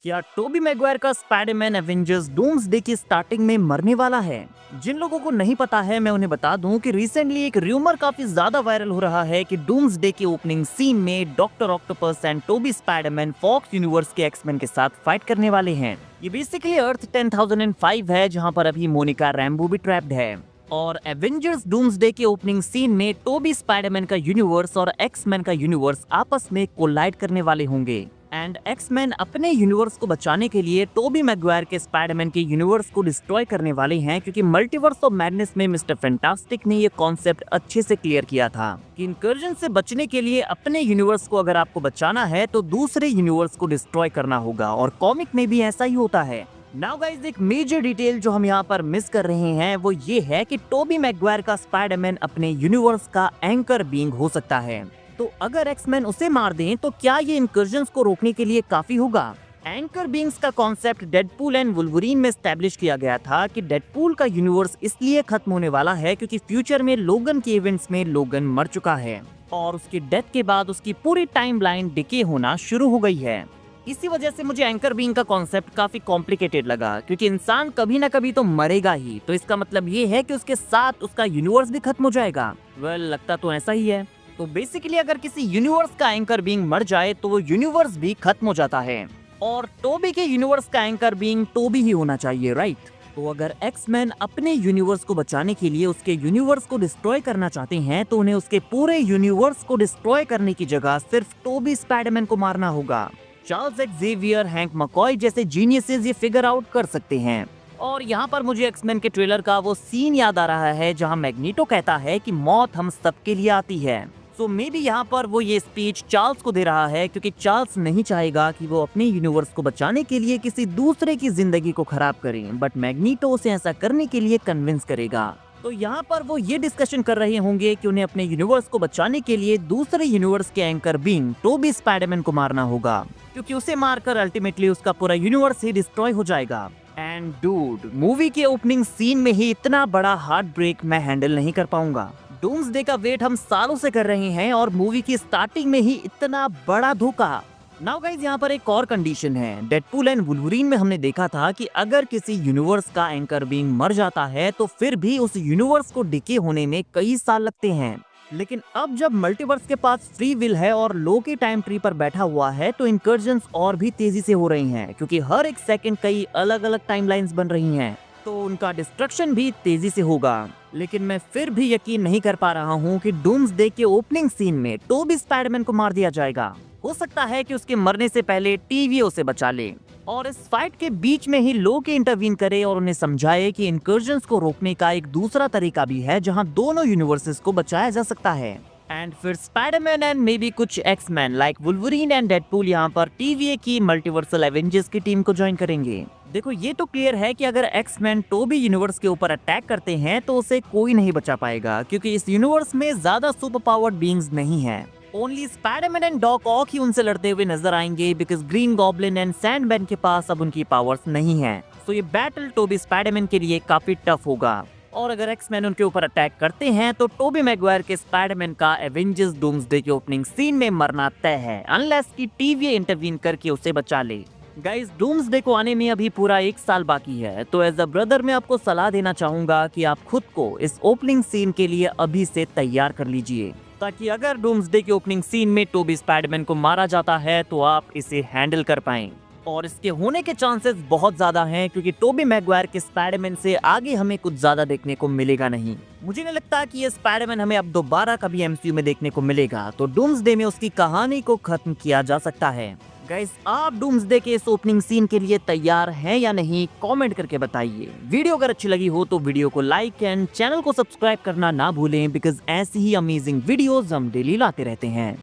क्या Tobey Maguire का Spiderman Avengers doomsday की स्टार्टिंग में मरने वाला है? जिन लोगों को नहीं पता है मैं उन्हें बता दूं कि रिसेंटली एक र्यूमर काफी ज्यादा वायरल हो रहा है कि डूम्सडे के ओपनिंग सीन में doctor Octopus and Tobey Spider-Man Fox universe के एक्समैन के साथ फाइट करने वाले हैं। ये बेसिकली अर्थ 10005 है जहां पर अभी मोनिका रैम्बो भी ट्रैप्ड है। और एवेंजर्स डूम्सडे के ओपनिंग सीन में टोबी स्पाइडरमैन का यूनिवर्स और एक्समैन का यूनिवर्स आपस में कोलाइड करने वाले होंगे। एंड एक्समैन अपने यूनिवर्स को बचाने के लिए टोबी मैगवायर के स्पाइडरमैन के यूनिवर्स को डिस्ट्रॉय करने वाले हैं, क्योंकि मल्टीवर्स ऑफ मैडनेस में मिस्टर फैंटास्टिक ने ये कॉन्सेप्ट अच्छे से क्लियर किया था कि इनकर्जन से बचने के लिए अपने यूनिवर्स को अगर आपको बचाना है तो दूसरे यूनिवर्स को डिस्ट्रॉय करना होगा, और कॉमिक में भी ऐसा ही होता है। नाउ गाइस, एक मेजर डिटेल जो हम यहाँ पर मिस कर रहे हैं वो ये है कि टोबी मैगवायर का स्पाइडरमैन अपने यूनिवर्स का एंकर बीइंग हो सकता है। तो अगर एक्समैन उसे मार दें तो क्या ये इनकर्जन्स को रोकने के लिए काफी होगा? एंकर बीइंग्स का कॉन्सेप्ट डेडपूल एंड वुल्वरीन में एस्टैब्लिश किया गया था कि डेडपूल का यूनिवर्स इसलिए खत्म होने वाला है क्योंकि फ्यूचर में लोगन के इवेंट्स में लोगन मर चुका है और उसकी डेथ के बाद उसकी पूरी टाइमलाइन डिके होना शुरू हो गई है। इसी वजह से मुझे एंकर बीइंग का कॉन्सेप्ट काफी कॉम्प्लिकेटेड लगा, क्योंकि इंसान कभी ना कभी तो मरेगा ही, तो इसका मतलब ये है कि उसके साथ उसका यूनिवर्स भी खत्म हो जाएगा। लगता तो ऐसा ही है। तो बेसिकली अगर किसी यूनिवर्स का एंकर बीइंग मर जाए तो वो यूनिवर्स भी खत्म हो जाता है, और टोबी के यूनिवर्स का एंकर बीइंग टोबी ही होना चाहिए, राइट? तो अगर एक्समैन अपने यूनिवर्स को बचाने के लिए उसके यूनिवर्स को डिस्ट्रॉय करना चाहते हैं तो उन्हें उसके पूरे यूनिवर्स को डिस्ट्रॉय करने की जगह सिर्फ टोबी स्पाइडरमैन को मारना होगा। चार्ल्स एक्जेवियर, हैंक मकॉय जैसे जीनियसेस ये फिगर आउट कर सकते हैं। और यहाँ पर मुझे एक्समैन के ट्रेलर का वो सीन याद आ रहा है जहाँ मैग्नीटो कहता है कि मौत हम सबके लिए आती है। सो मे बी यहाँ पर वो ये स्पीच चार्ल्स को दे रहा है, क्योंकि चार्ल्स नहीं चाहेगा कि वो अपने यूनिवर्स को बचाने के लिए किसी दूसरे की जिंदगी को खराब करें, बट मैग्नीटो उसे ऐसा करने के लिए कन्विंस करेगा। तो यहाँ पर वो ये डिस्कशन कर रहे होंगे कि उन्हें अपने यूनिवर्स को बचाने के लिए दूसरे यूनिवर्स के एंकर बीइंग टोबी स्पाइडरमैन को मारना होगा, क्योंकि उसे मारकर अल्टीमेटली उसका पूरा यूनिवर्स ही डिस्ट्रॉय हो जाएगा। एंड डूड, मूवी के ओपनिंग सीन में ही इतना बड़ा हार्ट ब्रेक मैं हैंडल नहीं कर पाऊंगा। डूम्सडे का वेट हम सालों से कर रहे हैं और मूवी की स्टार्टिंग में ही इतना बड़ा धोखा। नाउ गाइस, यहाँ पर एक और कंडीशन है। डेडपूल एंड वुल्वरीन में हमने देखा था कि अगर किसी यूनिवर्स का एंकर बीइंग मर जाता है तो फिर भी उस यूनिवर्स को डिके होने में कई साल लगते हैं, लेकिन अब जब मल्टीवर्स के पास फ्री विल है और लोकी टाइम ट्री पर बैठा हुआ है तो इनकर्जन्स और भी तेजी से हो रही हैं, क्योंकि हर एक सेकंड कई अलग अलग टाइमलाइंस बन रही हैं, तो उनका डिस्ट्रक्शन भी तेजी से होगा। लेकिन मैं फिर भी यकीन नहीं कर पा रहा हूँ कि डूम्सडे के ओपनिंग सीन में टोबी स्पाइडरमैन को मार दिया जाएगा। हो सकता है कि उसके मरने से पहले टीवी उसे बचा ले और इस फाइट के बीच में ही लोकी इंटरवीन करे और उन्हें समझाए कि इनकर्जन्स को रोकने का एक दूसरा तरीका भी है जहां दोनों यूनिवर्सेस को बचाया जा सकता है। एंड फिर स्पाइडरमैन एंड मे बी कुछ X-Men like Wolverine and Deadpool यहाँ पर TVA की मल्टीवर्सल एवेंजर्स की टीम को ज्वाइन करेंगे। देखो, ये तो क्लियर है कि अगर एक्समैन टोबी यूनिवर्स के ऊपर अटैक करते हैं तो उसे कोई नहीं बचा पाएगा, क्योंकि इस यूनिवर्स में ज्यादा सुपर पावर्ड बीइंग्स नहीं है। ओनली स्पाइडरमैन एंड डॉक ऑक ही उनसे लड़ते हुए नजर आएंगे, because green goblin and Sandman के पास अब उनकी पावर्स नहीं है। तो ये बैटल टोबी स्पाइडरमैन के लिए काफी टफ होगा, और अगर एक्समैन उनके ऊपर अटैक करते हैं तो टोबी मैगवायर के स्पाइडरमैन का एवेंजर्स डूम्सडे के ओपनिंग सीन में मरना तय है, अनलेस कि TVA इंटरवीन करके उसे बचा ले। गाइस, डूम्सडे को आने में अभी पूरा 1 साल बाकी है, तो एज अ ब्रदर मैं आपको सलाह देना चाहूंगा कि आप खुद को इस ओपनिंग सीन के लिए अभी से तैयार कर लीजिए, ताकि अगर डूम्सडे के ओपनिंग सीन में टोबी स्पाइडरमैन को मारा जाता है तो आप इसे हैंडल कर पाएं। और इसके होने के चांसेस बहुत ज्यादा हैं, क्योंकि टोबी मैगवायर के स्पाइडरमैन से आगे हमें कुछ ज्यादा देखने को मिलेगा नहीं। मुझे नहीं लगता कि ये स्पाइडरमैन हमें अब दोबारा कभी MCU में देखने को मिलेगा, तो डूम्सडे में उसकी कहानी को खत्म किया जा सकता है। गाइस, आप डूम्सडे के इस ओपनिंग सीन के लिए तैयार हैं या नहीं, कमेंट करके बताइए। वीडियो अगर अच्छी लगी हो तो वीडियो को लाइक एंड चैनल को सब्सक्राइब करना ना भूलें, बिकॉज ऐसी ही अमेजिंग वीडियोस हम डेली लाते रहते हैं।